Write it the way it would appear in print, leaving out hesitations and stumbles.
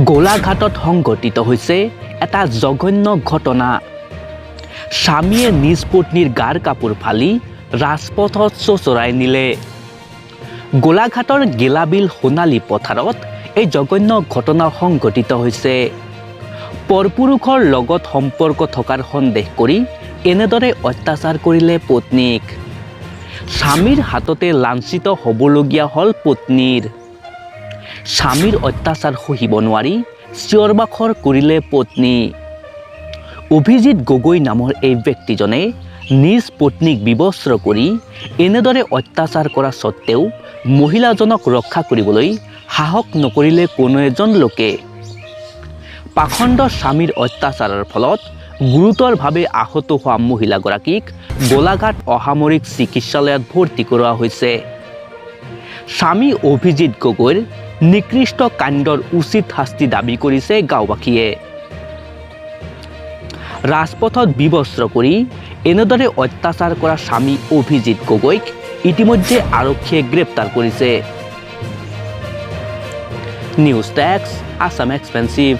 গোলাঘাটত সংঘটিত হৈছে এটা জঘন্য ঘটনা। স্বামীয়ে নিজ পত্নীৰ গাৰ কাপোৰ ফালি ৰাজপথত চোঁচৰাই নিলে। গোলাঘাটৰ গেলাবিল সোণালী পথাৰত এই জঘন্য ঘটনা সংঘটিত হৈছে। পৰপুৰুষৰ লগত সম্পৰ্ক থকাৰ সন্দেহ কৰি এনেদৰে অত্যাচাৰ কৰিলে পত্নীক। স্বামীৰ হাততে লাঞ্ছিত হ'বলগীয়া হ'ল পত্নীৰ। স্বামীৰ অত্যাচাৰ সহিব নোৱাৰি চিঞৰ বাখৰ কৰিলে পত্নী। অভিজিত গগৈ নামৰ এই ব্যক্তিজনে নিজ পত্নীক বিবস্ত্ৰ কৰি এনেদৰে অত্যাচাৰ কৰা স্বত্তেও মহিলাজনক ৰক্ষা কৰিবলৈ সাহস নকৰিলে কোনো এজন লোকে। পাখণ্ড স্বামীৰ অত্যাচাৰৰ ফলত গুৰুতৰভাৱে আহত হোৱা মহিলাগৰাকীক গোলাঘাট অসামৰিক চিকিৎসালয়ত ভৰ্তি কৰোৱা হৈছে। স্বামী অভিজিত গগৈৰ নিকৃষ্ট কাণ্ডৰ উচিত শাস্তি দাবী কৰিছে গাঁওবাসীয়ে। ৰাজপথত বিবস্ত্ৰ কৰি এনেদৰে অত্যাচাৰ কৰা স্বামী অভিজিত গগৈক ইতিমধ্যে আৰক্ষীয়ে গ্ৰেপ্তাৰ কৰিছে। নিউজ টেক্স আছাম এক্সপেন্সিভ।